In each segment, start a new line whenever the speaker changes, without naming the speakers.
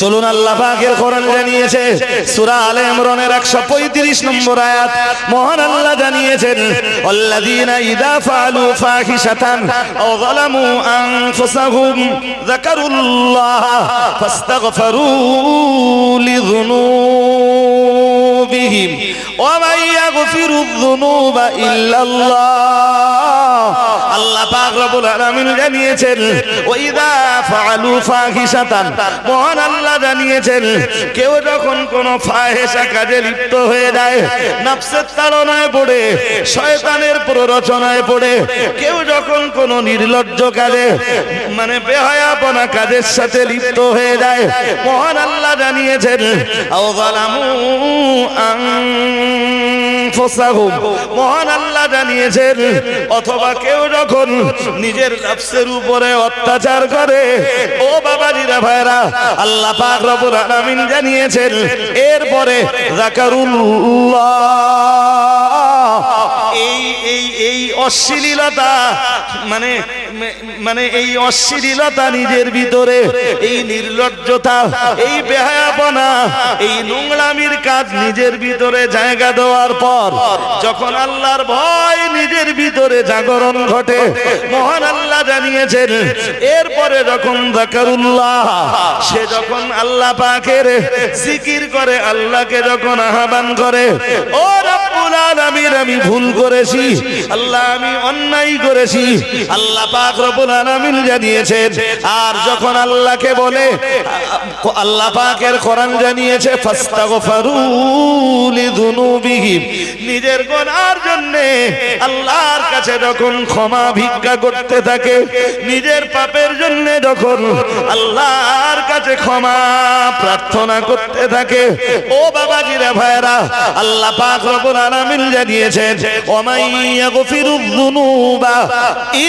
চলুন, আল্লাহ পাকের কোরআন জানিয়েছে সূরা আলে ইমরানের 135 নম্বর আয়াত, মহান আল্লাহ জানিয়েছেন আল্লাযীনা ইযা ফাআলু ফাহিশাতান আও যালামু আনফুসাহুম যাকারুল্লাহ ফাস্তাগফিরু লিযুনুবিহিম ওয়া মান ইয়াগফিরুয যুনুবা ইল্লাল্লাহ। আল্লাহ পাক রব্বুল আলামিন জানিয়েছেন ওয়াইদা ফাআলু ফাহিশাতান, মহান আল্লাহ জানিয়েছেন কেউ যখন কোন ফাহিশা কাজে লিপ্ত হয়ে যায়, নফসের তাড়নায় পড়ে, শয়তানের প্ররোচনায় পড়ে, কেউ যখন কোন নির্লজ্জ কাজে মানে বেহায়াপনা কাজের সাথে লিপ্ত হয়ে যায়, মহান আল্লাহ জানিয়েছেন আও যালামু আনফুসাহুম, মহান আল্লাহ জানিয়েছেন অথবা কেউ যখন নিজের নফসের উপরে অত্যাচার করে, ও বাবাজিরা ভাইরা, আল্লাহ পাক রব্বুল আলামিন জানিয়েছেন এরপরে যাকারুল্লাহ, এই অশ্লীলতা মানে এই অশ্লীলতা নিজের ভিতরে, এই নির্লজ্জতা, এই বেহায়াপনা, এই নোংরামির কাজ নিজের ভিতরে জায়গা দেওয়ার পর যখন আল্লাহর ভয় নিজের ভিতরে জাগরণ ঘটে, মহান আল্লাহ জানিয়েছেন এরপরে যখন যাকারুল্লাহ, সে যখন আল্লাহ পাকের জিকির করে, আল্লাহকে যখন আহ্বান করে, ও রব্বুল আলামিন আমি ভুল করেছি, আল্লাহ আমি অন্যায় করেছি, আল্লাহ পাক রব্বুল আলামিন জানিয়েছেন। আর যখন আল্লাহকে বলে, আল্লাহ পাকের কোরআন জানিয়েছে ফাস্তাগফিরু লিযুনুবিহিম, নিজের গুনার জন্য আল্লাহর কাছে যখন ক্ষমা ভিক্ষা করতে থাকে, নিজের পাপের জন্য যখন আল্লাহর কাছে ক্ষমা প্রার্থনা করতে থাকে, ও বাবাজিরা ভাইরা, আল্লাহ পাক রব্বুল আলামিন জানিয়েছেন ওয়া মান ইয়াগফিরুয যুনুবা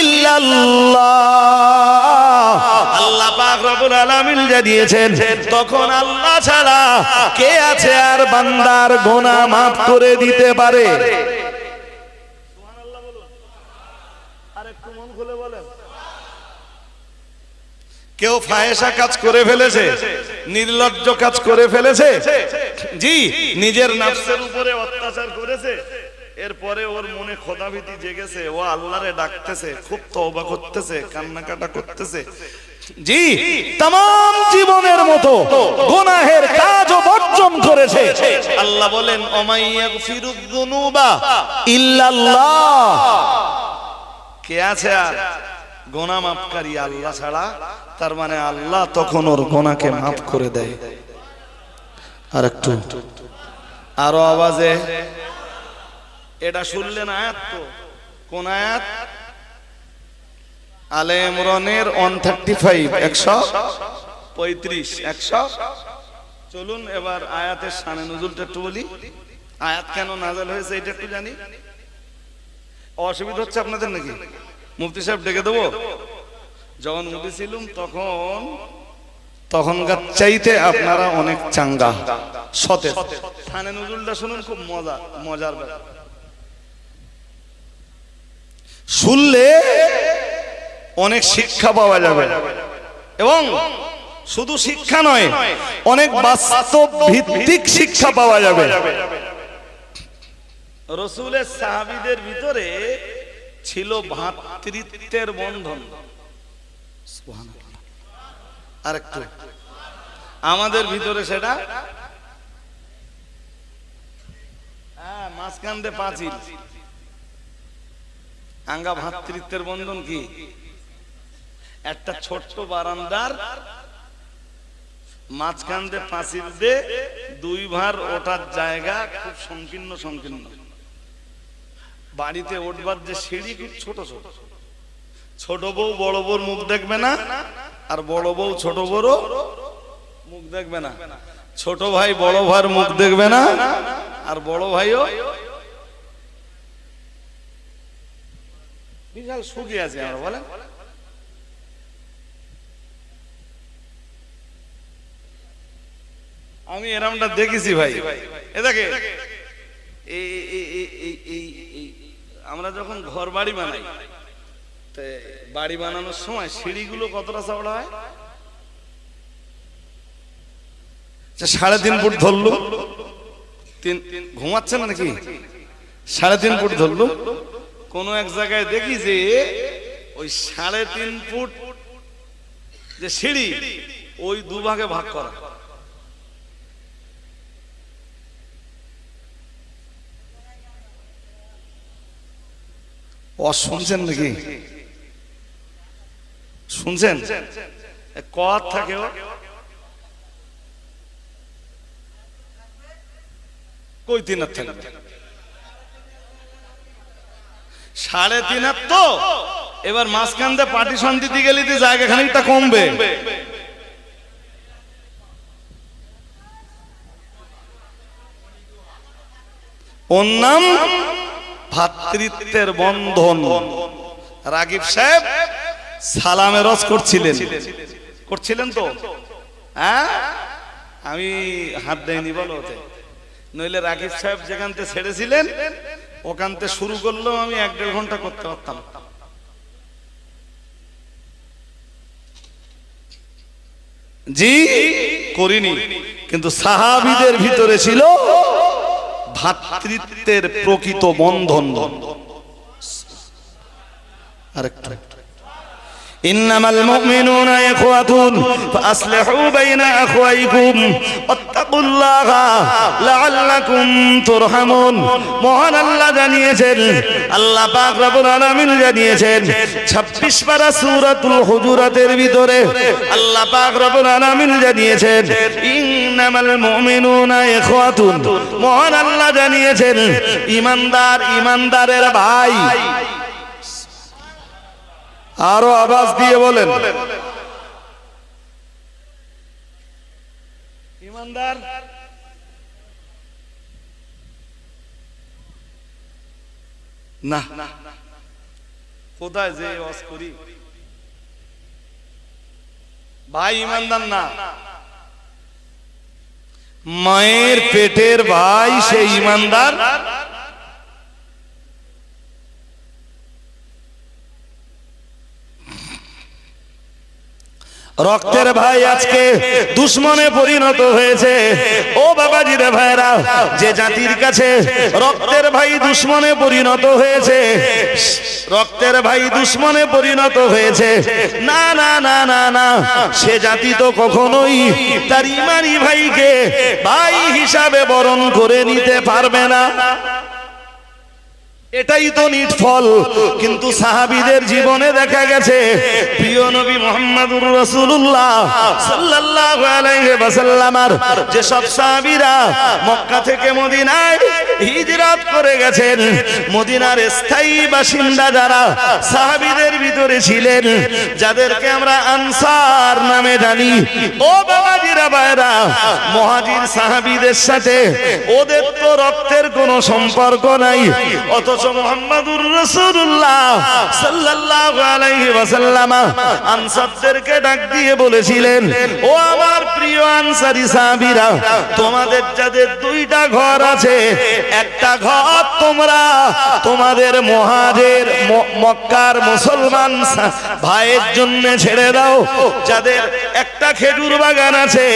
ইল্লাল্লাহ, আল্লাহ পাক রব্বুল আলামিন জানিয়েছেন তখন আল্লাহ ছাড়া কে আছে আর বান্দার গুনাহ maaf করে দিতে পারে? সুবহানাল্লাহ বলুন, আর একটু মন খুলে বলেন। কেউ ফাহিশা কাজ করে ফেলেছে, নির্লজ্জ কাজ করে ফেলেছে, জি, নিজের নফসের উপরে অত্যাচার করেছে, এরপরে ওর মনে খোদাভীতি জেগেছে, ও আল্লাহরে ডাকতেছে, খুব তওবা করতেছে, কান্নাকাটা করতেছে, জি, तमाम জীবনের মতো গুনাহের কাজও বর্জন করেছে। আল্লাহ বলেন ওমাইয়াগফিরুয যুনুবা ইল্লাল্লাহ, কে আছে আর গুনাহ মাফকারী আল্লাহ ছাড়া? তার মানে আল্লাহ তখন ওর গুনাহকে মাফ করে দেয়। আর একটু আরো আওয়াজে, এটা শুনলেন আয়াত তো, কোন আয়াত? আলে ইমরানের 135 135 100। চলুন এবার আয়াতের শানে নুজুলটা একটু বলি। আয়াত কেন নাযিল হয়েছে এটা একটু জানি। অসুবিধা হচ্ছে আপনাদের নাকি? মুফতি সাহেব ডেকে দেবো? যখন মুফতি ছিলাম তখনকার চাইতে আপনারা অনেক চাঙ্গা সতেজ। শানে নুজুলটা শুনুন, খুব মজার ব্যাপার। শুনলে অনেক শিক্ষা পাওয়া যাবে, এবং শুধু শিক্ষা নয়, অনেক বাস্তব ভিত্তিক শিক্ষা পাওয়া যাবে। রাসূলের সাহাবীদের ভিতরে ছিল ভ্রাতৃত্বের বন্ধন। সুবহানাল্লাহ। আরেকটু আমাদের ভিতরে সেটা মাঝখান দিয়ে পাঁচিল, আঙ্গা ভ্রাতৃত্বের বন্ধন কি? একটা ছোট্ট বারান্দার মাঝখান দিয়ে পাঁচিল দিয়ে দুই ভার ওঠার জায়গা, খুব সংকীর্ণ। বাড়িতে উঠবার যে সিঁড়ি খুব ছোট ছোট। ছোট বউ বড় বউর মুখ দেখবে না, আর বড় বউ ছোট বড় মুখ দেখবে না। ছোট ভাই বড় ভাইয়ের মুখ দেখবে না, আর বড় ভাইও বিশাল সুখী আছে। আমরা বলেন, আমি এরকমটা দেখেছি ভাই। এ দেখে আমরা যখন ঘর বাড়ি বানাই, বাড়ি বানানোর সময় সিঁড়িগুলো কতটা চওড়া হয়? 3.5 ফুট ধরলো, ঘুমাচ্ছে না নাকি, 3.5 ফুট ধরলো। কোন এক জায়গায় দেখি যে ওই 3.5 ফুট যে সিঁড়ি ওই দুভাগে ভাগ করা। শুনছেন নাকি? শুনছেন? কত থাকে কই 3 হাত থাকবে? 3.5 হাত তো। এবার মাঝখান দিয়ে পার্টিশন দিতে গেলে জায়গা খানিকটা কমবে। ওর নাম ভ্রাতৃত্বের বন্ধন। রাগিব সাহেব সালামে রস করছিলেন তো, হ্যাঁ আমি হাত দেয়নি বলো, নইলে রাগিব সাহেব যেখান থেকে ছেড়েছিলেন ওখান থেকে শুরু করলেও আমি 1-1.5 ঘন্টা করতে পারতাম। জি করিনি, কিন্তু সাহাবীদের ভিতরে ছিল ভ্রাতৃত্বের প্রকৃত বন্ধন। আরেকটা, ইন্নামাল মুমিনুনা ইখওয়াতুন ফাসলিহু বাইনা আখওয়াইকুম ওয়াত্তাকুল্লাহা লাআল্লাকুম তুরহামুন। মহান আল্লাহ জানিয়েছেন, আল্লাহ পাক রব্বুল আলামিন জানিয়েছেন 26 পারা সূরাতুল হুজুরাতের ভিতরে আল্লাহ পাক রব্বুল আলামিন জানিয়েছেন ইন্নামাল মুমিনুনা ইখওয়াতুন। মহান আল্লাহ জানিয়েছেন ইমানদারের ভাই। আরো আওয়াজ দিয়ে বলেন, ইমানদার না। কোথায় যে ওয়াজ করি, ভাই ইমানদার না, মায়ের পেটের ভাই সে ইমানদার। রক্তের ভাই আজকে দুশ্মনে পরিণত হয়েছে। ও বাবাজি রে ভাইরা, যে জাতির কাছে রক্তের ভাই দুশ্মনে পরিণত হয়েছে, রক্তের ভাই দুশ্মনে পরিণত হয়েছে, না না না না না, সে জাতি তো কখনোই তার ইমানি ভাইকে ভাই হিসাবে বরণ করে নিতে পারবে না। এটাই তো নিটফল। কিন্তু সাহাবীদের জীবনে দেখা গেছে প্রিয় নবী মুহাম্মদুর রাসূলুল্লাহ সাল্লাল্লাহু আলাইহি ওয়াসাল্লামের যে সব সাহাবীরা মক্কা থেকে মদিনায় হিজরত করে গেছেন, মদিনার স্থায়ী বাসিন্দা যারা সাহাবীদের ভিতরে ছিলেন, যাদেরকে আমরা আনসার নামে জানি, ও বাবাজিরা ভাইরা, মুহাজির সাহাবীদের সাথে ওদের তো রক্তের কোনো সম্পর্ক নাই, অথচ মুহাম্মদুর রাসূলুল্লাহ সাল্লাল্লাহু আলাইহি ওয়াসাল্লাম আনসারদেরকে ডাক দিয়ে বলেছিলেন, ও আমার প্রিয় আনসারী সাহাবীরা, তোমাদের যাদের 2টা ঘর আছে, একটা ঘর তোমরা তোমাদের মুহাজির মক্কার মুসলমান ভাইয়ের জন্য ছেড়ে দাও। যাদের একটা খেজুর বাগান আছে,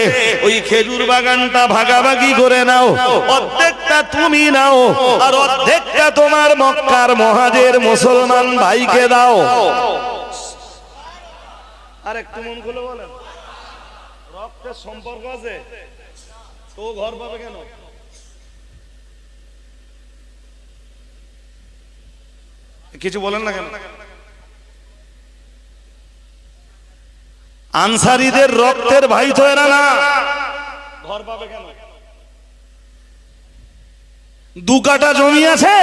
ওই খেজুর বাগানটা ভাগাভাগি করে নাও, অর্ধেকটা তুমি নাও আর অর্ধেকটা তোমার মক্কার মুহাজির মুসলমান ভাইকে দাও। আর একটু মন খুলে বলেন, রক্তের সম্পর্ক আছে তো ঘর পাবে কেন? কিছু বলেন না কেন? আনসারীদের রক্তের ভাই তো এরা না, ঘর পাবে কেন? 2 কাঠা জমি আছে,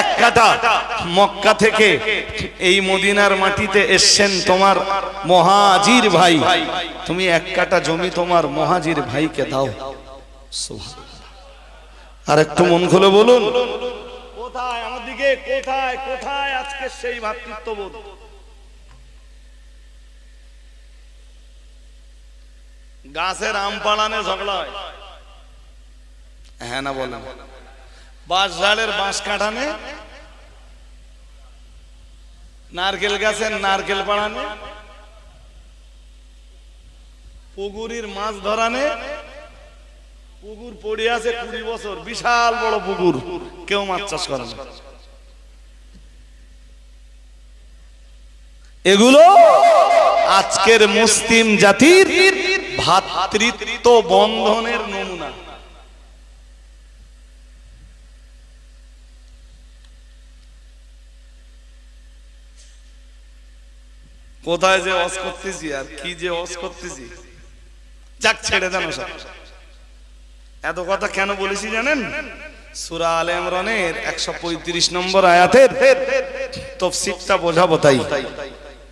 1 কাঠা মক্কা থেকে এই মদিনার মাটিতে এসেছেন তোমার মুহাজির ভাই, তুমি 1 কাঠা জমি তোমার মুহাজির ভাইকে দাও। আর একটু মন খুলে বলুন, কোথায় আমাদেরকে, কোথায় কোথায় আজকে সেই ভ্রাতৃত্ববোধ? গাছের আম পাড়ানে ঝগড়া হয়, হ্যাঁ না বলেন? বাঁশ ঝাড়ের বাঁশ কাটানে, নারকেল গাছের নারকেল পাড়ানে, পুকুরির মাছ ধরানে পুকুর পড়ে আছে 20 বছর, বিশাল বড় পুকুর, কেউ মাছ চাষ করে না। এগুলো আজকের মুসলিম জাতির ভ্রাতৃত্ব বন্ধনের নমুনা। কোথায় যে ওয়াজ করতেছি আর কি যে ওয়াজ করতেছি, যাক ছেড়ে দেন সব। এত কথা কেন বলেছি জানেন? সূরা আলে ইমরানের 135 নম্বর আয়াতের তাফসীরটা বোঝাবো তাই।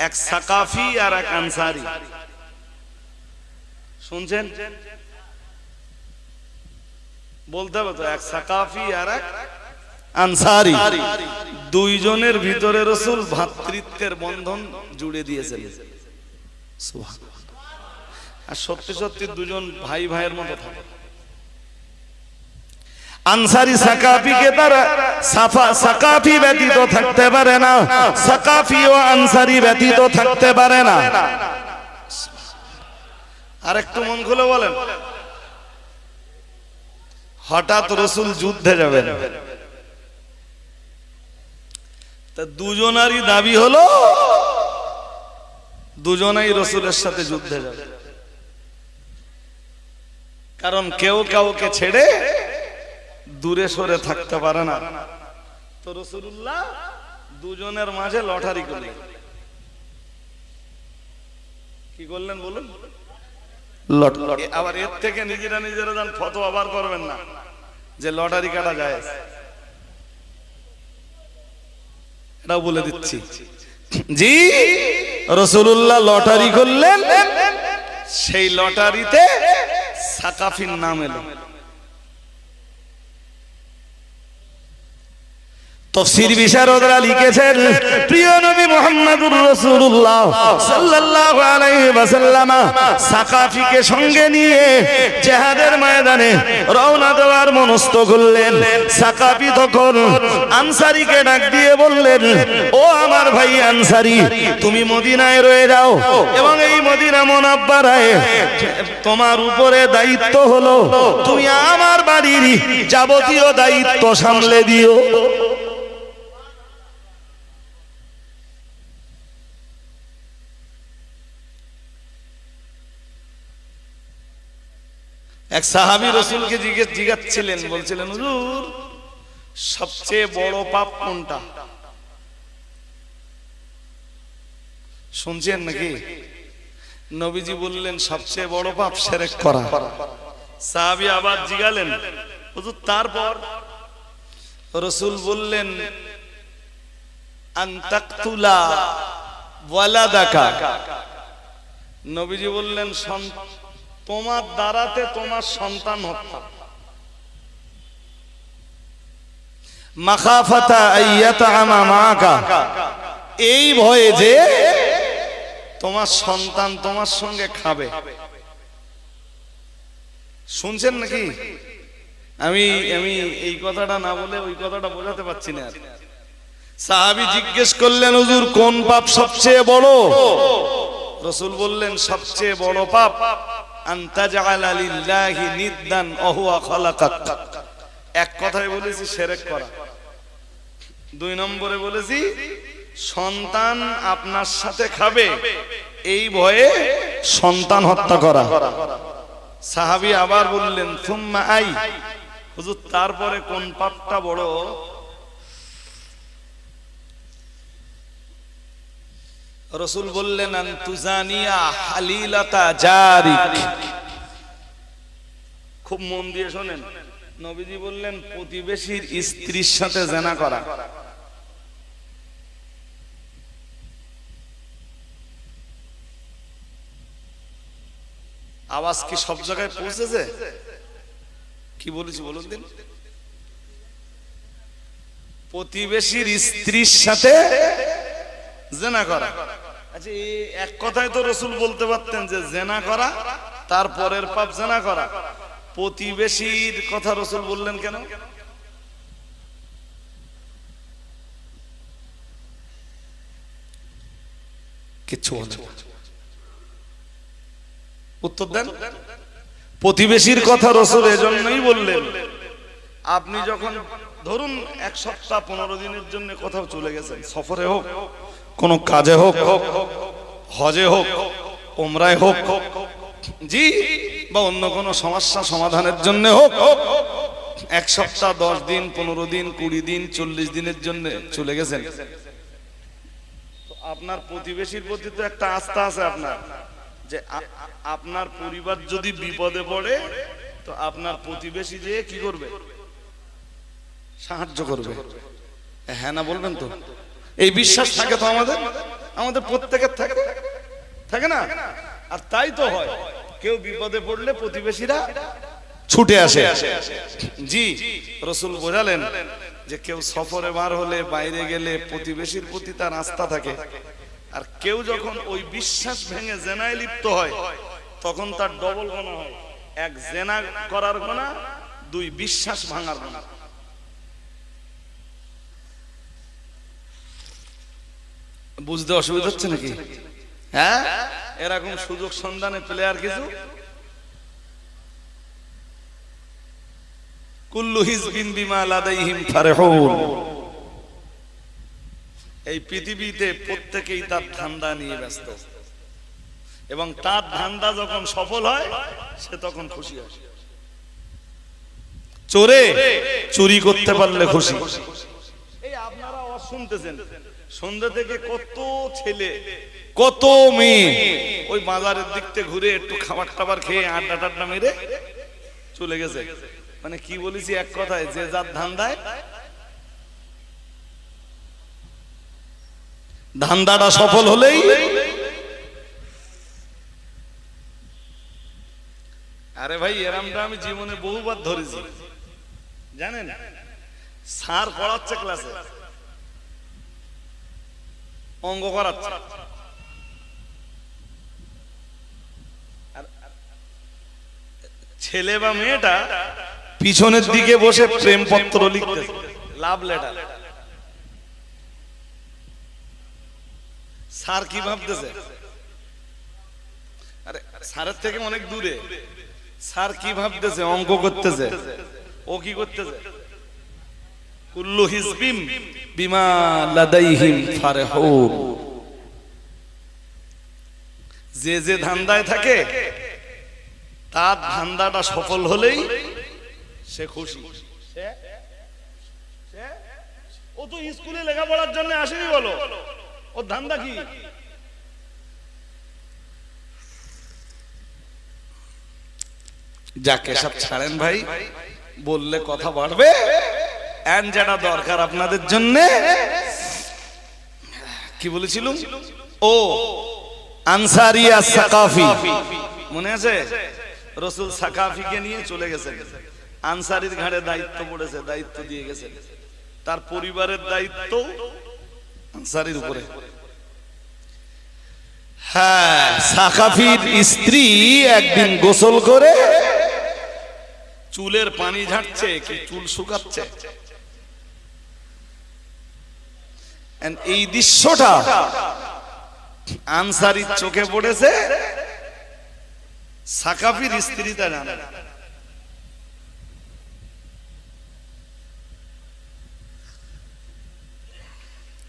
এক সাকাফি আর এক আনসারী, শুনছেন? বলতে হবে তো, এক সাকাফি আর এক আনসারী, দুইজনের ভিতরে রাসূল ভ্রাতৃত্বের বন্ধন জুড়ে দিয়েছেন। সুবহানাল্লাহ। আর সত্যি সত্যি দুজন ভাই ভাইয়ের মতো থাকে। আনসারী সাকাফিকে তারা সাকাফি ব্যতীত থাকতে পারে না, সাকাফি ও আনসারী ব্যতীত থাকতে পারে না। আর একটু মন খুলে বলেন, হঠাৎ রাসূল যুদ্ধে যাবেন, তা দুজনারই দাবি হলো দুজনাই রাসূলের সাথে যুদ্ধে যাবে, কারণ কেউ কাউকে ছেড়ে দূরে সরে থাকতে পারে না। তো রাসূলুল্লাহ দুজনের মাঝে লটারি করলেন। কি করলেন বলুন? লটারি। আবার এর থেকে নিজেরা যান ফতোয়া বার করবেন না যে লটারি কাটা যায়, এটাও বলে দিচ্ছি। জি, রাসূলুল্লাহ লটারি করলেন, সেই লটারিতে সাকাফির নাম এলো। তাফসীর বিশারদরা লিখেছেন, প্রিয় নবী মুহাম্মদুর রাসূলুল্লাহ সাল্লাল্লাহু আলাইহি ওয়াসাল্লাম সাকাফিকে সঙ্গে নিয়ে জিহাদের ময়দানে রওনা দেওয়ার মনস্থ করলেন। সাকাফি তখন আনসারীকে ডাক দিয়ে বললেন, ও আমার ভাই আনসারী, তুমি মদিনায় রয়ে যাও এবং এই মদিনা মুনাওয়ারায় তোমার উপরে দায়িত্ব হলো তুমি আমার বাড়ির যাবতীয় দায়িত্ব সামলে দিও। এক সাহাবী রাসূলকে জিজ্ঞাসছিলেন, বলছিলেন, হুজুর সবচেয়ে বড় পাপ কোনটা? শুনছেন নাকি? নবীজি বললেন, সবচেয়ে বড় পাপ শিরক করা। সাহাবী আবার জিজ্ঞালেন, হুজুর তারপর? রাসূল বললেন, আন তাকতুলা ওয়ালাদাকা। নবীজি বললেন, তোমার দ্বারাতে তোমার সন্তান হত্যা, মাখাফাতা আইয়াতামা মাকা, এই ভয়ে যে তোমার সন্তান তোমার সঙ্গে খাবে। শুনছেন নাকি? আমি এই কথাটা না বলে ওই কথাটা বোঝাতে পারছি না। সাহাবী জিজ্ঞেস করলেন, হুজুর কোন পাপ সবচেয়ে বড়? রাসূল বললেন, সবচেয়ে বড় পাপ আন তাজআলা লিল্লাহি নিদ্দান ওয়া হুয়া খালাকাক। এক কথায় বলেছি শিরক করা, দুই নম্বরে বলেছি সন্তান আপনার সাথে খাবে এই ভয়ে সন্তান হত্যা করা। সাহাবী আবার বললেন, সুম্মা আই, হুজুর তারপরে কোন পাপটা বড়? রাসূল বললেন, আন তুজানিয়া হালিলাতা জারিক। খুব মন দিয়ে শোনেন, নবীজি বললেন প্রতিবেশীর স্ত্রীর সাথে জিনা করা। আওয়াজ কি সব জায়গায় পৌঁছেছে? কি বলেছি বলুন দিন? প্রতিবেশীর স্ত্রীর সাথে জিনা করা। আচ্ছা, এই এক কথায় তো রাসূল বলতে পারতেন যে জিনা করা, তারপরের পাপ জিনা করা। প্রতিবেশীর কথা রাসূল বললেন কেন? কিচ্ছু বলেন, উত্তর দেন। প্রতিবেশীর কথা রাসূল এজন্যই বললেন, আপনি যখন ধরুন 1 সপ্তাহ 15 দিনের জন্য কোথাও চলে গেছেন, সফরে হোক, কোন কাজে হোক, হজে হোক, উমরায় হোক, জি, বা অন্য কোনো সমস্যা সমাধানের জন্য হোক, 1 সপ্তাহ 10 দিন 15 দিন 20 দিন 40 দিনের জন্য চলে গেছেন, তো আপনার প্রতিবেশীর প্রতি তো একটা আস্থা আছে আপনার, যে আপনার পরিবার যদি বিপদে পড়ে তো আপনার প্রতিবেশী যে কি করবে, সাহায্য করবে। হ্যাঁ না বলবেন তো? এই বিশ্বাস থাকে তো আমাদের প্রত্যেকের থাকে না? আর তাই তো হয়, কেউ বিপদে পড়লে প্রতিবেশীরা ছুটে আসে। জি, রাসূল বোঝালেন যে কেউ সফরে বার হলে, বাইরে গেলে প্রতিবেশীর প্রতি তার আস্থা থাকে, আর কেউ যখন ওই বিশ্বাস ভেঙে জেনায় লিপ্ত হয় তখন তার ডবল গুনাহ হয়, 1 জেনা করার গুনাহ, 2 বিশ্বাস ভাঙার গুনাহ। বুঝতে অসুবিধা হচ্ছে নাকি? হ্যাঁ, এরকম সুযোগ সন্ধানে প্লেয়ার কিছু, কুল্লু হিজবিন বিমা লাদাইহিম ফারহুন। এই পৃথিবীতে প্রত্যেকেই তার ধান্দা নিয়ে ব্যস্ত, এবং তার ধান্দা যখন সফল হয় সে তখন খুশি হয়। চোরে চুরি করতে পারলে খুশি। এই আপনারা আওয়াজ শুনতেছেন, সন্ধ্যা থেকে কত ছেলে কত মেয়ে ওই বাজারের দিক থেকে ঘুরে একটু খাবার টাবার খেয়ে আড্ডা টাড্ডা মেরে চলে গেছে। মানে কি বলেছি, এক কথায় যে যার ধান্দায়, ধান্দাটা সফল হলেই, আরে ভাই এরামটা আমি জীবনে বহুবার ধরেছি জানেন। স্যার পড়াচ্ছে ক্লাসে, অঙ্ক করাচ্ছে, ছেলে বা মেয়েটা পিছনের দিকে বসে প্রেমপত্র লিখতেছে, লাভ লেটার। স্যার কি ভাবতেছে, আরে স্যারের থেকে অনেক দূরে, স্যার কি ভাবতেছে, অঙ্ক করতেছে, ও কি করতেছে, কুল্লু হিজবিম বিমা লাদাইহিম ফারহুন। যে যে ধান্দায় থাকে তার ধান্দাটা সফল হলেই সে খুশি। ও তো স্কুলে লেখাপড়ার জন্য আসেনি, বলো ওর ধান্দা কি? যাকে সব ছাড়েন ভাই, বললে কথা বাড়বে। এন্ড যেটা দরকার আপনাদের জন্য, কি বলেছিলাম, ও আনসারিয়া সাকাফি, মনে আছে? রাসূল সাকাফিকে নিয়ে চলে গেছেন, আনসারীর ঘাড়ে দায়িত্ব পড়েছে, দায়িত্ব দিয়ে গেছেন, তার পরিবারের দায়িত্ব আনসারীর উপরে। হ্যাঁ, সাকাফির স্ত্রী একদিন গোসল করে চুলের পানি ঝাড়ছে, কি চুল শুকাচ্ছে, এই দৃশ্যটা আনসারীর চোখে পড়েছে, সাকাফির স্ত্রী তা জানে না।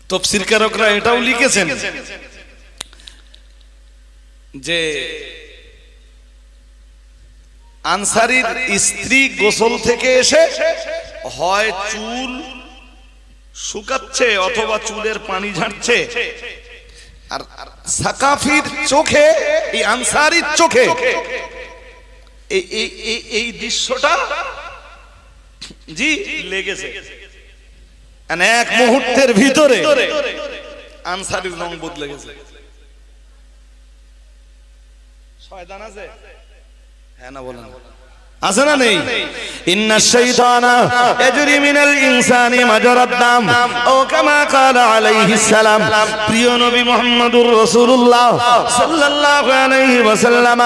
তাফসীরকারকরা এটাও লিখেছেন যে আনসারীর স্ত্রী গোসল থেকে এসে হয় চুল শুকাচ্ছে অথবা চুলের পানি ঝাড়ছে, আর সাকাফির চোখে, এই আনসারীর চোখে এই দৃশ্যটা জি লেগেছে। এক মুহূর্তের ভিতরে আনসারীর রং বদলে গেছে। শয়তান আছে, হ্যাঁ না বলেন? আছে না নেই? ইন্নাশ শাইতানা ইয়াজরি মিনাল ইনসানি মাজরাদ দাম ও কামা ক্বালা আলাইহিস সালাম। প্রিয় নবী মুহাম্মদুর রাসূলুল্লাহ সাল্লাল্লাহু আলাইহি ওয়াসাল্লাম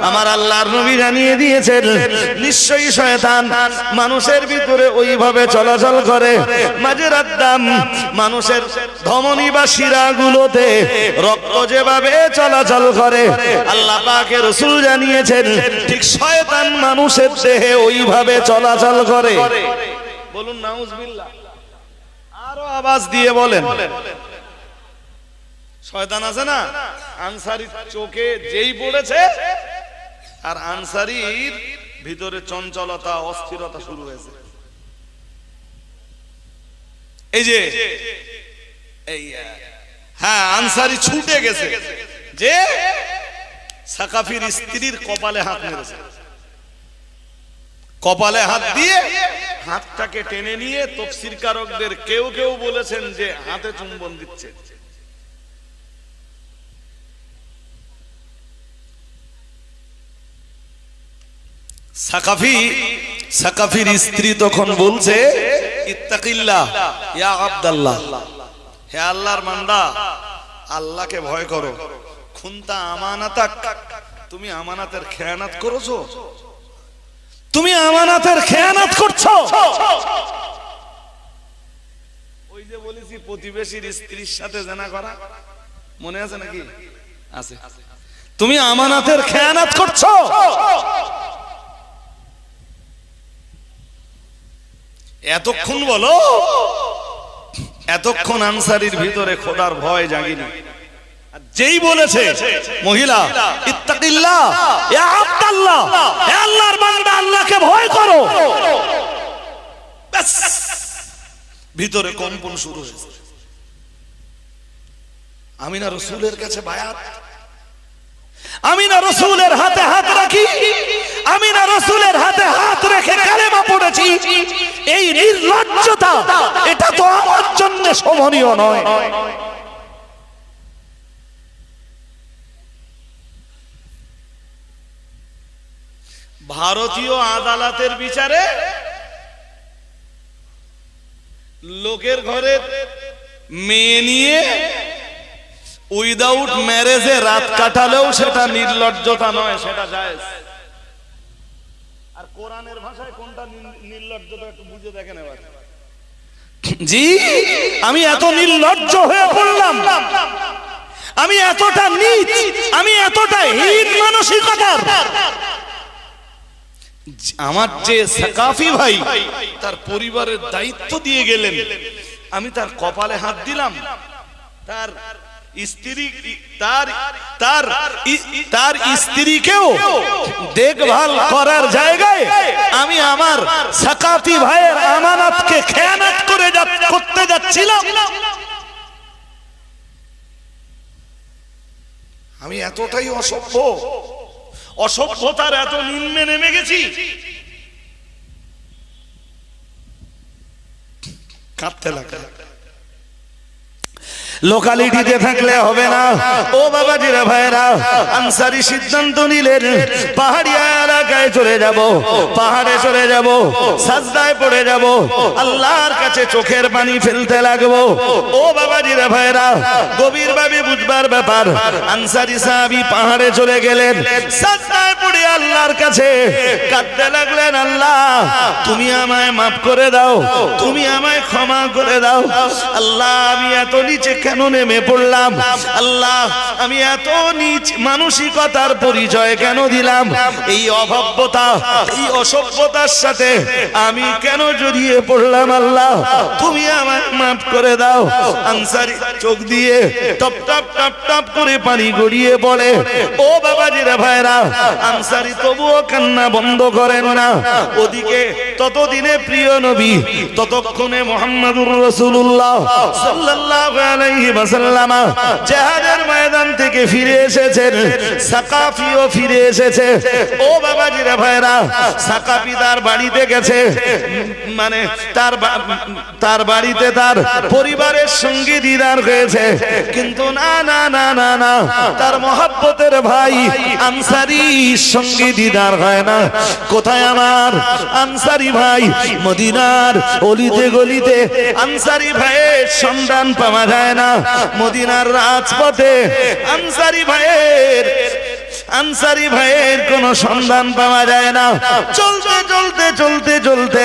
আমার আল্লাহর নবী জানিয়ে দিয়েছেন, নিশ্চয়ই শয়তান মানুষের ভিতরে ওইভাবে চলাচল করে মাজরাদ দাম, মানুষের ধমনী বা শিরাগুলোতে রক্ত যেভাবে চলাচল করে আল্লাহ পাকের রাসূল জানিয়েছেন ঠিক শয়তান মানুষের দেহে ওইভাবে চলাচল করে। বলুন নাউজুবিল্লাহ, আরো আওয়াজ দিয়ে বলেন। শয়তান আছে না, আনসারীর চোখে যেই পড়েছে আর আনসারীর ভিতরে চঞ্চলতা অস্থিরতা শুরু হয়েছে। এই যে হ্যাঁ, আনসারী ছুটে গেছে যে সাকাফির স্ত্রীর কপালে হাত মেরেছে, কপালে হাত দিয়ে হাতটাকে টেনে নিয়ে তাফসীরকারকদের কেউ কেউ বলেছেন যে হাতে চুম্বন দিচ্ছে। সাকাফির স্ত্রী তখন বলছে, ইত্তাকিল্লাহ ইয়া আব্দুল্লাহ, হে আল্লাহর বান্দা, আল্লাহকে ভয় করো। খুনতা আমানাতাক, তুমি আমানাতের খেয়ানত করেছো, তুমি আমানাতের খেয়ানত করছো। ওই যে বলেছি প্রতিবেশীর স্ত্রীর সাথে জেনা করা, মনে আছে নাকি? আছে। তুমি আমানাতের খেয়ানত করছো। এতক্ষণ বলো, এতক্ষণ আনসারীর ভিতরে খোদার ভয় জাগিনি। যেই বলেছে মহিলা, ইত্তাকিল্লাহ ইয়া আব্দুল্লাহ, হে আল্লাহর বান্দা, আল্লাহকে ভয় করো, ব্যাস ভিতরে কম্পন শুরু হয়েছে। আমি না রাসূলের কাছে বায়াত, আমি না রাসূলের হাতে হাত রাখি, আমি না রাসূলের হাতে হাত রেখে কালেমা পড়েছি। এই নির্লজ্জতা, এটা তো আমার জন্য শোভনীয় নয়। ভারতীয় আদালতের বিচারে লোকের ঘরে মেয়ে নিয়ে উইদাউট ম্যারেজে রাত কাটালেও সেটা নির্লজ্জতা নয়, সেটা জায়েজ। আর কোরআনের ভাষায় কোনটা নির্লজ্জতা একটু বুঝে দেখেন এবার। জি, আমি এত নির্লজ্জ হয়ে পড়লাম, আমি এতটা নীচ, আমি এতটা হীন মানসিকতার। আমার যে সাকাফি ভাই তার পরিবারের দায়িত্ব দিয়ে গেলেন, আমি তার কপালে হাত দিলাম, তার স্ত্রী তার স্ত্রীকেও দেখভাল করার জায়গায় আমি আমার সাকাফি ভাইয়ের আমানতকে খেয়ানত করতে যাচ্ছিলাম। আমি এতটাই অসভ্য, অসভ্যতার এত নিম্নে নেমে গেছি। কাঁদতে লাগা, লোকালিটিতে থাকলে হবে না। ও বাবাজিরা ভাইরা, আনসারী সিদ্ধান্ত নিলেন পাহাড়ি এলাকায় চলে যাব, পাহাড়ে চলে যাব, সাজদায় পড়ে যাব, আল্লাহর কাছে চোখের পানি ফেলতে লাগবো। ও বাবাজিরা ভাইরা, গভীরভাবে বুঝবার ব্যাপার। আনসারী সাহাবী পাহাড়ে চলে গেলেন, সাজদায় পড়ে আল্লাহর কাছে কাঁদতে লাগলেন, আল্লাহ তুমি আমায় মাফ করে দাও, তুমি আমায় ক্ষমা করে দাও। আল্লাহ আমি এত নিচে কেন নেমে পড়লাম? আল্লাহ আমি এত নিচ মানসিকতার পরিচয় কেন দিলাম? এই অভব্যতা, এই অসভ্যতার সাথে আমি কেন জড়িয়ে পড়লাম? আল্লাহ তুমি আমায় মাফ করে দাও। আনসারী চোখ দিয়ে টপ টপ টপ টপ করে পানি গড়িয়ে পড়ে। ও বাবাজিরা ভাইরা, আনসারী তবুও কান্না বন্ধ করেন না। ওদিকে ততদিনে প্রিয় নবী, ততক্ষণে মুহাম্মদুর রাসূলুল্লাহ সাল্লাল্লাহু আলাইহি আলাইহি ওয়াসাল্লাম জিহাদের ময়দান থেকে ফিরে এসেছেন, সাকাফিও ফিরে এসেছে। ও বাবাজিরা ভাইরা, সাকাফি তার বাড়িতে গেছে, মানে তার বাড়িতে তার পরিবারের সঙ্গে দিদার হয়েছে, কিন্তু না না না না না, তার মহব্বতের ভাই আনসারীর সঙ্গে দিদার হয় না। কোথায় আমার আনসারী ভাই? মদিনার অলিতে গলিতে আনসারী ভাইয়ের সন্ধান পাওয়া যায় না। মদিনার রাজপথে আনসারী ভাইয়ের কোন সন্ধান পাওয়া যায় না। চলতে চলতে চলতে চলতে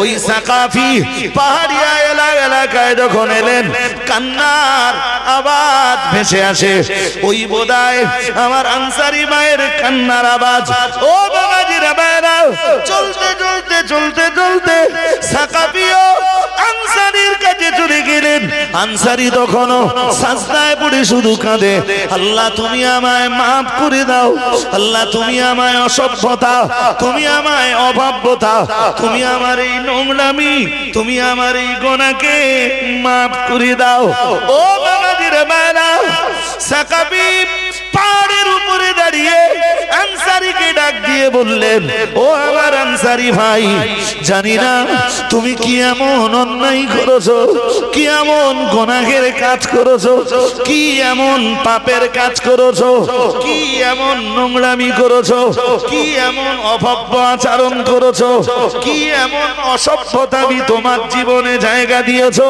ওই সাকাফি পাহাড়িয়া এলাকায় যখন এলেন, কান্নার আওয়াজ ভেসে আসে। ওই বোধহয় আমার আনসারী ভাইয়ের কান্নার আওয়াজ। ও বাবাজিরা ভাইরা, চলতে চলতে চলতে চলতে সাকাফিও আনসারীর কাছে চলে গেলেন। আনসারী তখনও সাজদায় পড়ে শুধু কাঁদে, আল্লাহ তুমি আমায় মাফ করে দাও, আল্লাহ তুমি আমায় অসভ্যতা, তুমি আমায় অভাব্যতা, তুমি আমার এই নোংরামি, তুমি আমার এই গোনাকে মাফ করে দাও। ও বাবাজিরা ভাইরা, সাকাফি পাহাড়ের উপরে দাঁড়িয়ে আনসারীকে ডাক দিয়ে বললেন, ও আমার আনসারী ভাই, জানি না তুমি কি এমন অন্যায় করেছো, কি এমন গুনাহের কাজ করেছো, কি এমন পাপের কাজ করেছো, কি এমন নোংরামি করেছো, কি এমন অভব্য আচরণ করেছো, কি এমন অসভ্যতামি তোমার জীবনে জায়গা দিয়েছো।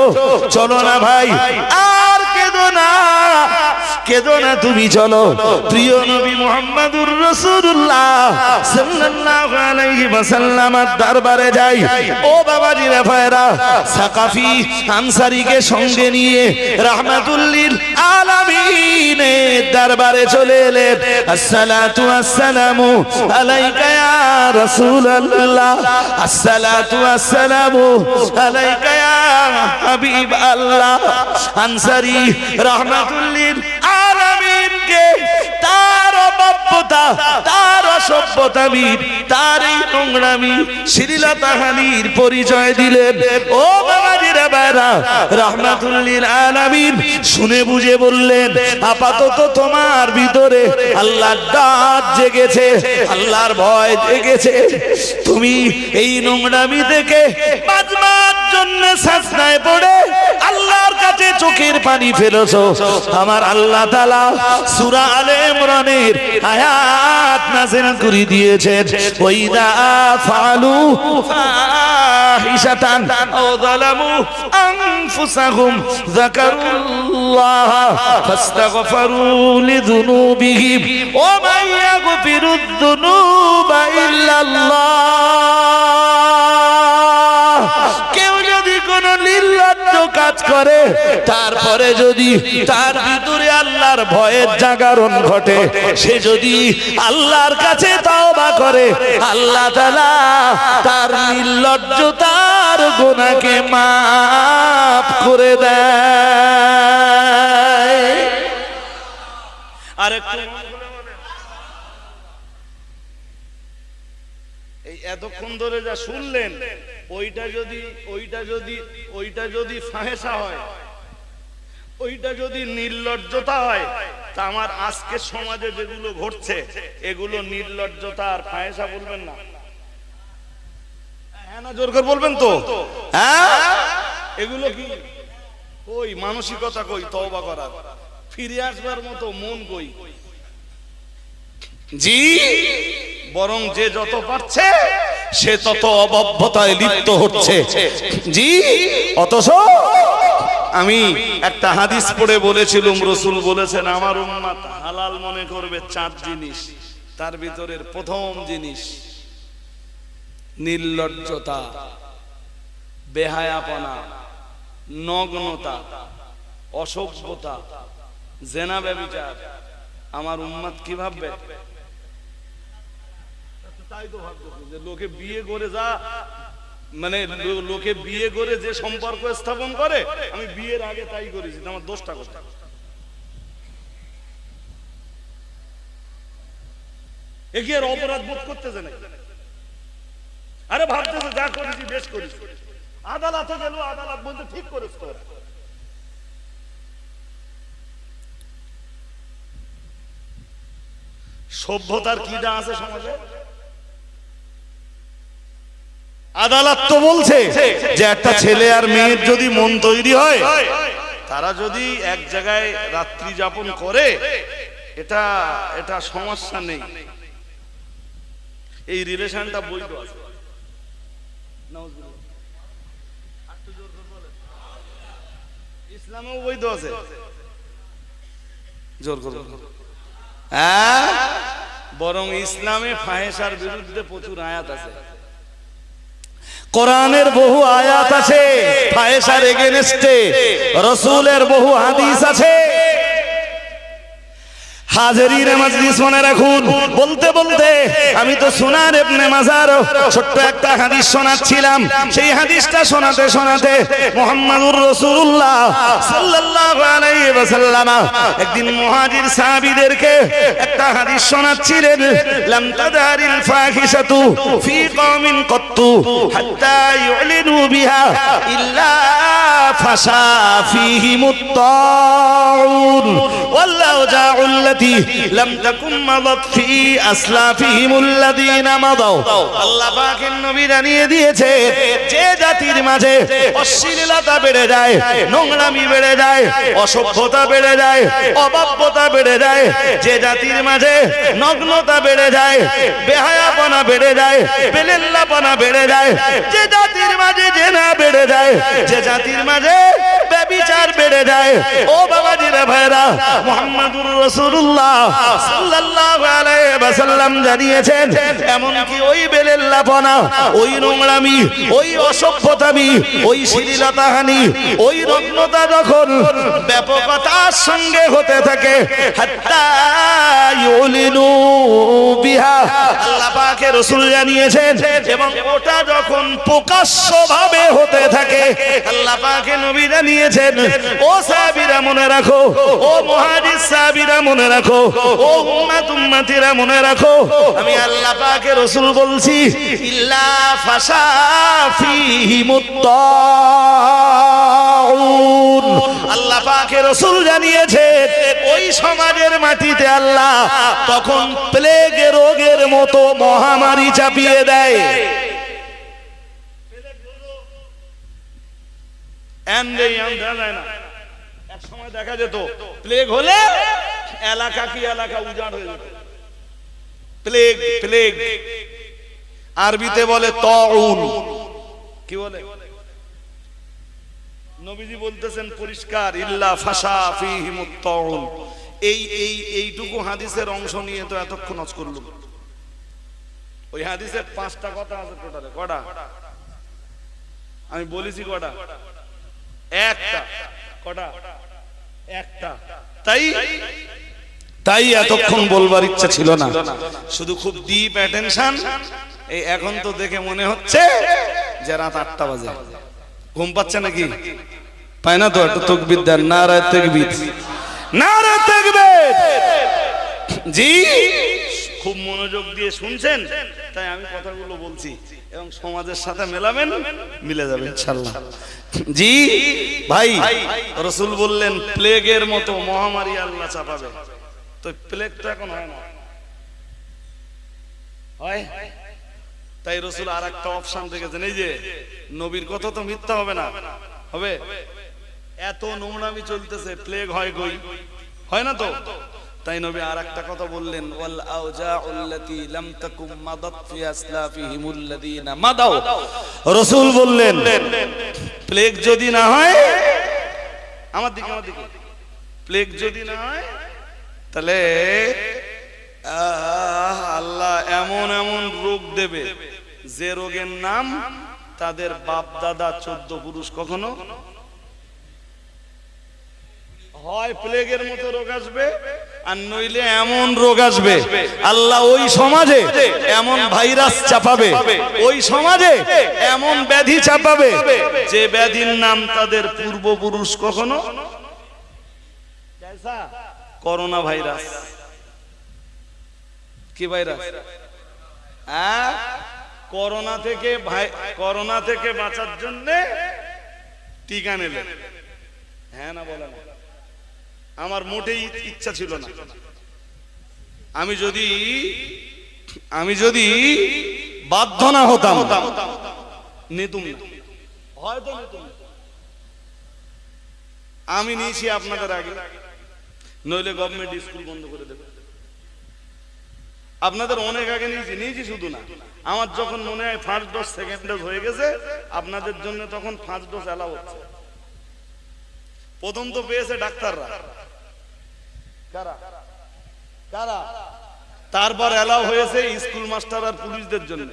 চলো না ভাই, আর কেঁদো না, কেঁদো না, তুমি চলো প্রিয় নবী মুহাম্মদুর রাসূলুল্লাহ সাল্লাল্লাহু আলাইহি ওয়াসাল্লামের দরবারে যাই। ও বাবাজিরা ভাইরা, সাকাফি আনসারীকে সঙ্গে নিয়ে রাহমাতুল লিল আলামিনের দরবারে চলে এলেন। আসসালাতু ওয়াসসালামু আলাইকা ইয়া রাসূলুল্লাহ, আসসালাতু ওয়াসসালামু আলাইকা ইয়া হাবিবাল্লাহ। আনসারী রাহমাতুল লিল আলামিনকে তার অবাধ্যতা, তার অসভ্যতামি, তার এই নোংরামি, শ্লীলতাহানির পরিচয় দিলেন। ও বাবাজিরা ভাইরা, রাহমাতুল লিল আলামিন শুনে বুঝে বললেন, আপাতত তোমার ভিতরে আল্লাহর ডাক জেগেছে, আল্লাহর ভয় জেগেছে, তুমি এই নোংরামি থেকে বাঁচবার জন্য সাজদায় পড়ে আল্লাহর কাছে চোখের পানি ফেলেছো। আমার আল্লাহ তাআলা সূরা আলে ইমরানের আয়াত নাযিল করে দিয়েছেন, ওয়াইদা ফালু ফাহিশাতান আও যালামু আনফুসাহুম যাকারুল্লাহ ফাস্তাগফিরু লিযুনুবিহিম ওয়া মান ইয়াগফিরুয যুনুবা ইল্লাল্লাহ। কেউ যদি কোন নির্লজ্জ কাজ করে, তারপরে যদি তার ভিতরে আল্লাহর ভয়ের জাগরণ ঘটে, সে যদি আল্লাহর কাছে তওবা করে, আল্লাহ তাআলা তার নির্লজ্জতার গুনাহকে মাফ করে দেয়। আরেকটু এই এতক্ষণ ধরে যা শুনলেন, ওইটা যদি ফাহেসা হয়, ওইটা যদি নির্লজ্জতা হয়, তা আমার আজকে সমাজে যেগুলো ঘটছে, এগুলো নির্লজ্জতা আর ফাহেসা বলবেন না? হ্যাঁ না, জোর করে বলবেন তো? হ্যাঁ, এগুলো কি ওই মানসিকতা কই তওবা করার, ফিরে আসবার মতো মন কই? জি, বরং যে যত পারছে সে তত অবাধ্যতায় লিপ্ত হচ্ছে। জি, অথচ আমি একটা হাদিস পড়ে বলেছিলাম, রাসূল বলেছেন আমার উম্মত হালাল মনে করবে 4 জিনিস, তার ভিতরের প্রথম জিনিস নির্লজ্জতা, বেহায়াপনা, নগ্নতা, অসভ্যতা, জেনা ব্যভিচার। আমার উম্মত কি ভাববে? তাই তো ভাবতেছে যে লোকে বিয়ে করে যা, মানে লোকে বিয়ে করে যে সম্পর্ক স্থাপন করে, আমি বিয়ের আগে তাই করেছি, আমার দোষটা কোথায়? এ কি আর অপরাধ বোধ করতেছে না? আরে ভাবতেছে যা করেছি বেশ করেছি, আদালতে গেল, আদালত বলতে ঠিক করেছ তো। সভ্যতার কিটা আছে সমাজে? আদালত তো বলছে যে একটা ছেলে আর মেয়ের যদি মন তৈরি হয়, তারা যদি এক জায়গায় রাত্রি যাপন করে, এটা এটা সমস্যা নেই, এই রিলেশনটা বৈধ আছে। ইসলামেও বৈধ আছে। জোর করো। হ্যাঁ, বরং ইসলামে ফাহেশার বিরুদ্ধে প্রচুর আয়াত আছে। কোরআনের বহু আয়াত আছে ফাহেশার এগেইনস্টে, রাসূলের বহু হাদিস আছে। হাজিরিন মাজলিস মনে রাখুন, বলতে বলতে আমি তো সুনান ইবনে মাজার ছোট্ট একটা হাদিস শোনাচ্ছিলাম। সেই হাদিসটা শোনাতে শোনাতে মুহাম্মদুর রাসূলুল্লাহ সাল্লাল্লাহু আলাইহি ওয়াসাল্লাম একদিন মুহাজির সাহাবীদেরকে একটা হাদিস শোনাচ্ছিলেন। লাম তাদারিল ফাহিশাতু ফি কওমিন কাত্তু হাত্তা ইউলিনু বিহা ইল্লা ফাশা ফীহিমুত তাউন ওয়াল্লাহু জাউল لم تكن مضت في اسلافهم الذين مضوا। আল্লাহ পাকের নবী জানিয়ে দিয়েছে, যে জাতির মাঝে অশ্লীলতা বেড়ে যায়, নোংরামি বেড়ে যায়, অসভ্যতা বেড়ে যায়, অবাব্যতা বেড়ে যায়, যে জাতির মাঝে নগ্নতা বেড়ে যায়, বেহায়াপনা বেড়ে যায়, বেলেল্লাপনা বেড়ে যায়, যে জাতির মাঝে জেনা বেড়ে যায়, যে জাতির মাঝে ব্যভিচার বেড়ে যায়, ও বাবাজিরা ভাইরা, মুহাম্মদুর রাসূলুল্লাহ সাল্লাল্লাহু আলাইহি ওয়াসাল্লাম জানিয়েছেন, এমন কি ওই বেলেল্লাপনা, ওই নোংরামি, ওই অসভ্যতামি, ওই শ্লীলতাহানি, ওই নগ্নতা যখন ব্যাপকতার সঙ্গে হতে থাকে, হাত্তা ইউলিনু বিহা, আল্লাহ পাকের রাসূল জানিয়েছেন, এবং ওটা যখন প্রকাশ্যভাবে হতে থাকে, আল্লাহ পাকের নবী জানিয়েছেন, ও সাহাবীরা মনে রাখো, ও মুহাজির সাহাবীরা মনে রাখো, ও উম্মত উম্মতিরা মনে রাখো, আমি আল্লাহ পাকের রাসূল বলছি, ইল্লা ফাশা ফীহিমুত তাউন। আল্লাহ পাকের রাসূল জানিয়েছেন, ওই সমাজের মাটিতে আল্লাহ তখন প্লেগ রোগের মতো মহামারী চাপিয়ে দেয়। এক সময় দেখা যেত প্লেগ হলে এলাকা কি এলাকা উজাড় হয়ে যেত। প্লেগ, প্লেগ আরবিতে বলে তাউন। কি বলে? নবীজি বলতেছেন পরিষ্কার, ইল্লা ফাশা ফীহিমুত তাউন। এইটুকু হাদিসের অংশ নিয়ে তো এতক্ষণ আজ করলাম। ওই হাদিসের 5টা কথা আছে টোটালে। কটা? আমি বলেছি কটা? একটা। কটা? একটা। তাই এতক্ষণ বলবার ইচ্ছা ছিল না, শুধু খুব ডিপ অ্যাটেনশন। এই এখন তো দেখে মনে হচ্ছে যে রাত 8টা বাজে। ঘুম পাচ্ছে নাকি? পায় না তো? একটু তাকবীর দেন, নারায়ে তাকবীর, নারায়ে তাকবীর। জি, খুব মনোযোগ দিয়ে শুনছেন, তাই আমি কথাগুলো বলছি, এবং সমাজের সাথে মেলাবেন, মিলে যাবে ইনশাআল্লাহ। জি ভাই, রাসূল বললেন প্লেগের মতো মহামারী আল্লাহ চাপাবে। তো প্লেগ তো এখন হয় না, হয়? তাই রাসূল আরেকটা অপশন রেখেছেন, এই যে নবীর কথা তো মিথ্যা হবে না, হবে? এত নোংরামি চলতেছে, প্লেগ হয় কই? হয় না তো? তাই নবী আরেকটা কথা বললেন, ওয়াল আউজাউল্লাতী লাম তাকুম মাদাত ফি আসলাফিহিমুল্লাযীনা মাদাউ। রাসূল বললেন প্লেগ যদি না হয়, আমার দিকে প্লেগ যদি না হয়, তাহলে আল্লাহ এমন এমন রোগ দেবে, যে রোগের নাম তাদের বাপ দাদা 14 পুরুষ কখনো হয় প্লেগের মতো রোগ আসবে, আর নইলে এমন রোগ আসবে আল্লাহ ওই সমাজে এমন ভাইরাস চাপাবে, ওই সমাজে এমন ব্যাধি চাপাবে, যে ব্যাধির নাম তাদের পূর্বপুরুষ কখনো, করোনা ভাইরাস। কি ভাইরাস? করোনা থেকে বাঁচার জন্য টিকা নেবেন। হ্যাঁ না বলে না? আমার মোটেই ইচ্ছা ছিল না, আমি যদি বাধ্য না হতাম নিতুম না, হয়তো নিতুম না। আমি নিয়েছি আপনাদের আগে, নইলে গভর্নমেন্ট স্কুল বন্ধ করে দেবে। আপনাদের অনেক আগে নিয়েছি শুধু না, আমার যখন মনে হয় ফার্স্ট ডোজ সেকেন্ড ডোজ হয়ে গেছে, আপনাদের জন্য তখন ফার্স্ট ডোজ এলাও হচ্ছে। প্রথম তো পেয়েছে ডাক্তাররা, কারা কারা, তারপর এলাও হয়েছে স্কুল মাস্টার আর পুলিশদের জন্য।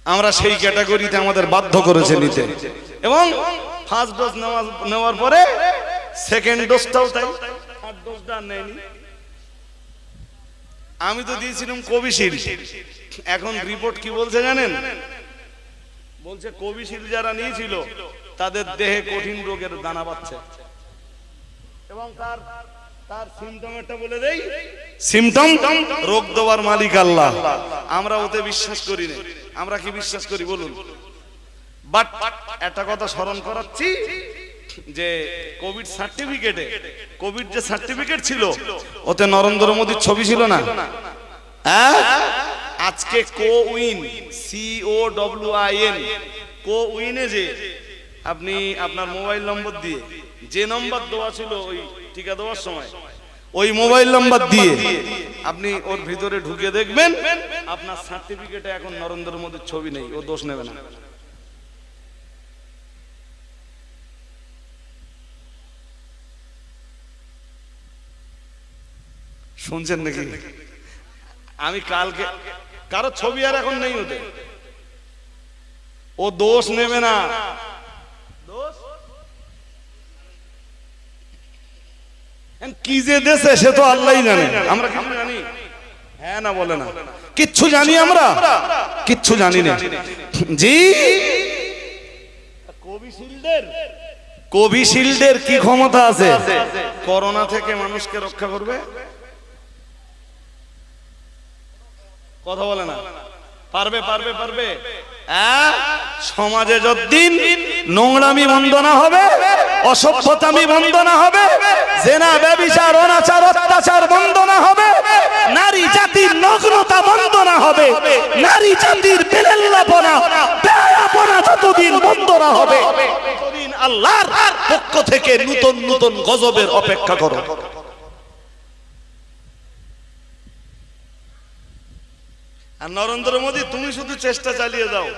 আমরা সেই ক্যাটাগরিতে আমাদের বাধ্য করেছে নিতে, এবং ফার্স্ট ডোজ নেওয়ার পরে সেকেন্ড ডোজটাও তাই, থার্ড ডোজটা নেয়নি। আমি তো দিয়েছিলাম কোভিশিল্ড, এখন রিপোর্ট কি বলছে জানেন? বলছে কোভিশিল্ড যারা নিয়েছিল তাদের দেহে কঠিন রোগের দানা বাঁধছে, এবং তার সিমটমটা বলে দেই, সিমটম রোগ দেওয়ার মালিক আল্লাহ। আমরা ওতে বিশ্বাস করি না, আমরা কি বিশ্বাস করি বলুন? বাট একটা কথা স্মরণ করাচ্ছি, যে কোভিড সার্টিফিকেটে, কোভিড যে সার্টিফিকেট ছিল ওতে নরেন্দ্র মোদীর ছবি ছিল না? আজকে কোউইন, COWIN, কোউইনে যে আপনি আপনার মোবাইল নম্বর দিয়ে যে নম্বর দেওয়া ছিল ওই টিকা দেওয়ার সময়, ওই মোবাইল নম্বর দিয়ে আপনি ওর ভিতরে ঢুকে দেখবেন আপনার সার্টিফিকেটে এখন নরেন্দ্র মোদীর ছবি নেই। ও দোষ নেবে না। শুনছেন নাকি? আমি কালকে, কারো ছবি আর এখন নেই ওতে, ও দোষ নেবে না। কি যে দেশে সে তো আল্লাহই জানে, আমরা কিছু জানি? হ্যাঁ না বলে না, কিচ্ছু জানি আমরা? কিচ্ছু জানি না। জি, কোভিশিল্ডের কি ক্ষমতা আছে করোনা থেকে মানুষকে রক্ষা করবে? কথা বলে না। পারবে পারবে পারবে? সমাজে যতদিন নোংরামি বন্ধ না হবে, অসভ্যতামি বন্ধ না হবে, জেনা ব্যভিচার অনাচার অত্যাচার বন্ধ না হবে, নারী জাতির নগ্নতা বন্ধ না হবে, নারী জাতির বেলেল্লাপনা বেয়াপনা যতদিন বন্ধ না হবে, ততদিন আল্লাহর পক্ষ থেকে নতুন নতুন গজবের অপেক্ষা করো। আর নরেন্দ্র মোদী, তুমি শুধু চেষ্টা চালিয়ে যাও,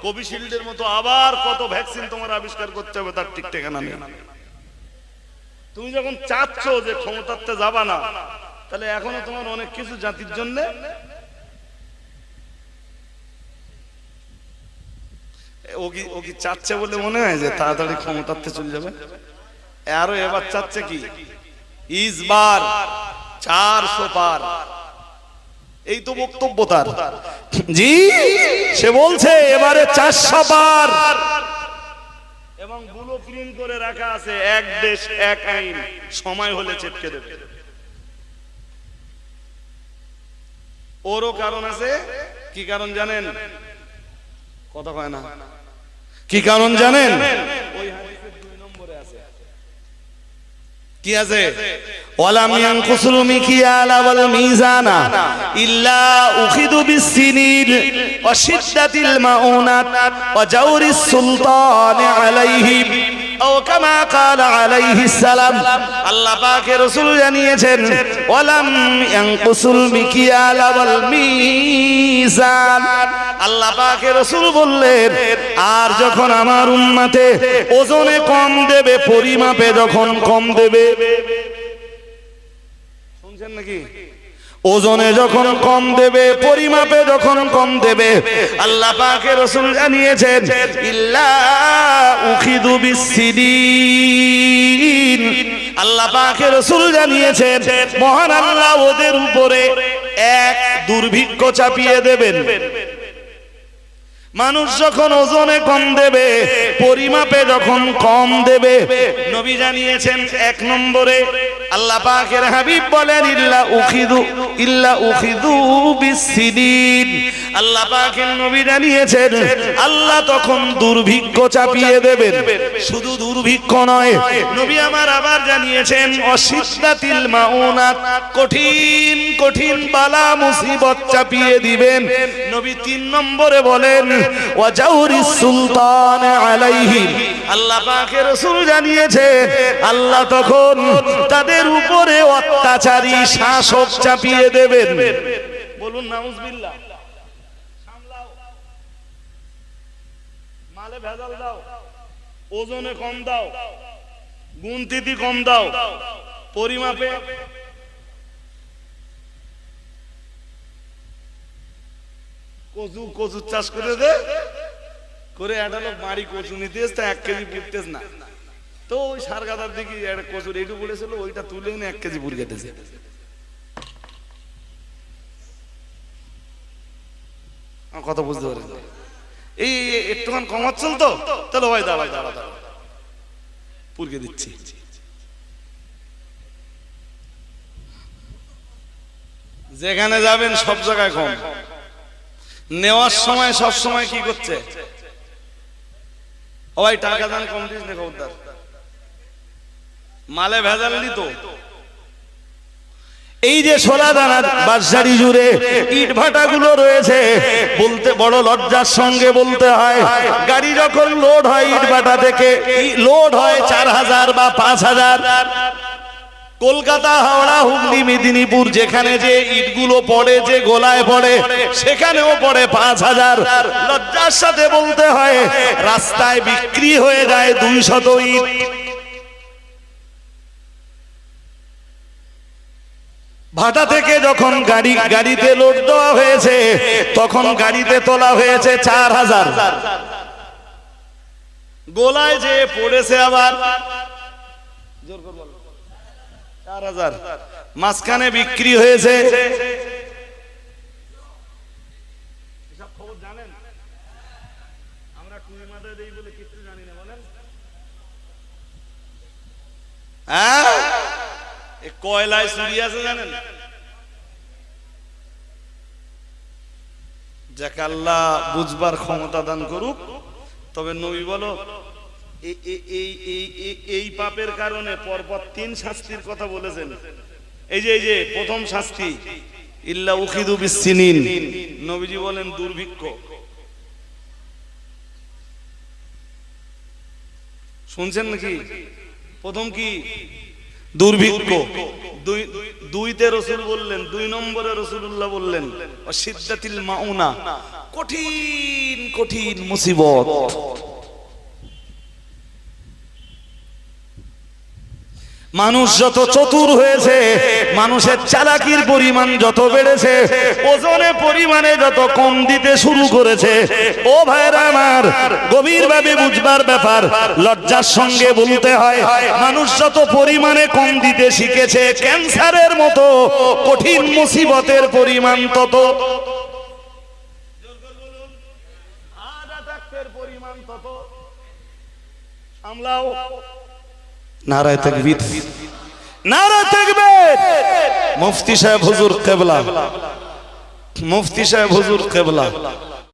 কোভিশিল্ডের মতো আবার কত ভ্যাকসিন তোমার আবিষ্কার করতে হবে, তার ঠিক ঠিকানা নেই। তুমি যখন চাচ্ছ যে ক্ষমতাতে যাবা না, তাহলে এখনো তোমার অনেক কিছু জাতির জন্য ও কি চাচ্ছে বলে মনে হয় যে তাড়াতাড়ি ক্ষমতাতে চলে যাবে? আরো এবার চাচ্ছে কি, ইসবার 400 পার, এই তো বক্তব্য তার। জি, সে বলছে এবারে 400 পার, এবং ব্লুপ্রিন্ট করে রাখা আছে, এক দেশ এক আইন, সময় হলে চেপকে দেবে। ওরও কারণ আছে। কি কারণ জানেন? কথা কয় না। কি কারণ জানেন? ওই হাদিসের 2 নম্বরে আছে, কি আছে? ওয়ালাম ইয়ানকুসুল মিকিয়ালা ওয়াল মিজানা ইল্লা উখিদু বিসসিনিন ওয়া শিদ্দাতিল মাউনাত ওয়া জাওরিস সুলতানি আলাইহিম ও কামা ক্বালা আলাইহিস সালাম। আল্লাহ পাকের রাসূল জানিয়েছেন, ওয়ালাম ইয়ানকুসুল মিকিয়ালা ওয়াল মিজান। আল্লাহ পাকের রাসূল বললেন, আর যখন আমার উম্মতে ওজনে কম দেবে, পরিমাপে যখন কম দেবে, শুনছেন নাকি? ওজনে যখন কম দেবে, পরিমাপে যখন কম দেবে, আল্লাহ পাকের রাসূল জানিয়েছেন, ইল্লা উখিদু বিসসিনিন। আল্লাহ পাকের রাসূল জানিয়েছেন, মহান আল্লাহ ওদের উপরে এক দুর্ভিক্ষ চাপিয়ে দেবেন। মানুষ যখন ওজনে কম দেবে, পরিমাপে যখন কম দেবে, নবী জানিয়েছেন 1 নম্বরে আল্লাহ পাকের হাবিব বলেন ইল্লা উখিযু বিসসিনিন। আল্লাহ পাকের নবী জানিয়েছেন আল্লাহ তখন দুর্ভিক্ষ চাপিয়ে দেবেন। শুধু দুর্ভিক্ষ নয়, নবী আমার আবার জানিয়েছেন অশিদ্দাতিল মাউনাত, কঠিন কঠিন বালা মুসিবত চাপিয়ে দিবেন। নবী 3 নম্বরে বলেন ওয়াজাউরিস সুলতান আলাইহিম। আল্লাহ পাকের রাসূল জানিয়েছেন আল্লাহ তখন তাদের উপরে অত্যাচারী শাসক চাপিয়ে দেবেন। বলুন নাউজুবিল্লাহ। সামলাও, মালে ভেজাল দাও, ওজনে কম দাও, গুনতিতি কম দাও, পরিমাপে কচু চাষ করে দে করে একটা লোক বাড়ি কচু নিতে এসে 1 কেজি পুড়তেছ না, তো ওই সার গাদার দিকে একটা কচুর এইটু পড়েছিল, ওইটা তুলে এনে 1 কেজি পুড়ে গেতেছে। কথা বুঝতে পারেন? এই একটুখান কমাচ্ছেন তো, তাহলে ভাই দাঁড়া দাঁড়া দাঁড়া পুড়কে দিচ্ছি। যেখানে যাবেন সব জায়গায় কম, নেওয়ার সময় সব সময় কি করছে, ও ভাই টাকা দান কম দিস না খবরদার, মালে ভেজাল দিত। এই যে সোলাদানা বাঁশঝাড়ি জুড়ে ইট ভাটা গুলো রয়েছে, বলতে বড় লজ্জার সঙ্গে বলতে হয়, গাড়ি যখন লোড হয় ইট ভাটা থেকে, লোড হয় 4000 বা 5000। কলকাতা, হাওড়া, হুগলি, মেদিনীপুর যেখানে যে ইটগুলো পড়ে, যে গোলায় পড়ে, সেখানেও পড়ে 5000। লজ্জার সাথে বলতে হয় রাস্তায় বিক্রি হয়ে যায় 200 ইট। ভাটা থেকে যখন গাড়িতে লোড দেওয়া হয়েছে, তখন গাড়িতে তোলা হয়েছে 4000। গোলায় যে পড়েছে আবার 4000, মাঝখানে বিক্রি হয়েছে। এসব খবর জানেন? আমরা টুই মাথা দেই বলে কিছু জানি না, বলেন। হ্যাঁ, এই কয়লায় চুরি আছে জানেন? যাকে আল্লাহ বুঝবার ক্ষমতা দান করুক। তবে নবী বলো এই পাপের কারণে পরপর 3 শাস্তির কথা বলেছেন। এই যে প্রথম শাস্তি ইল্লা উখিযু বিসসিনিন, নবীজি বলেন দুর্ভিক্ষ। শুনছেন নাকি? প্রথম কি? দুর্ভিক্ষ। দুইতে রাসূল বললেন, 2 নম্বরে রাসূলুল্লাহ বললেন অশিদ্দাতিল মাউনা, কঠিন কঠিন মুসিবত। মানুষ যত চতুর হয়েছে, মানুষের চালাকির পরিমাণ যত বেড়েছে, ওজনে পরিমাণে যত কম দিতে শুরু করেছে, ও ভাইরা আমার, গভীরভাবে বুঝবার ব্যাপার। লজ্জার সঙ্গে বলতে হয় মানুষ যত পরিমাণে কম দিতে শিখেছে, ক্যান্সারের মতো কঠিন মুসিবতের পরিমাণ তত, পরিমাণ তত। সামলাও। নারায়ে তাকবীর, নারায়ে তাকবীর। মুফতি সাহেব হুজুর কিবলা, মুফতি সাহেব হুজুর কিবলা।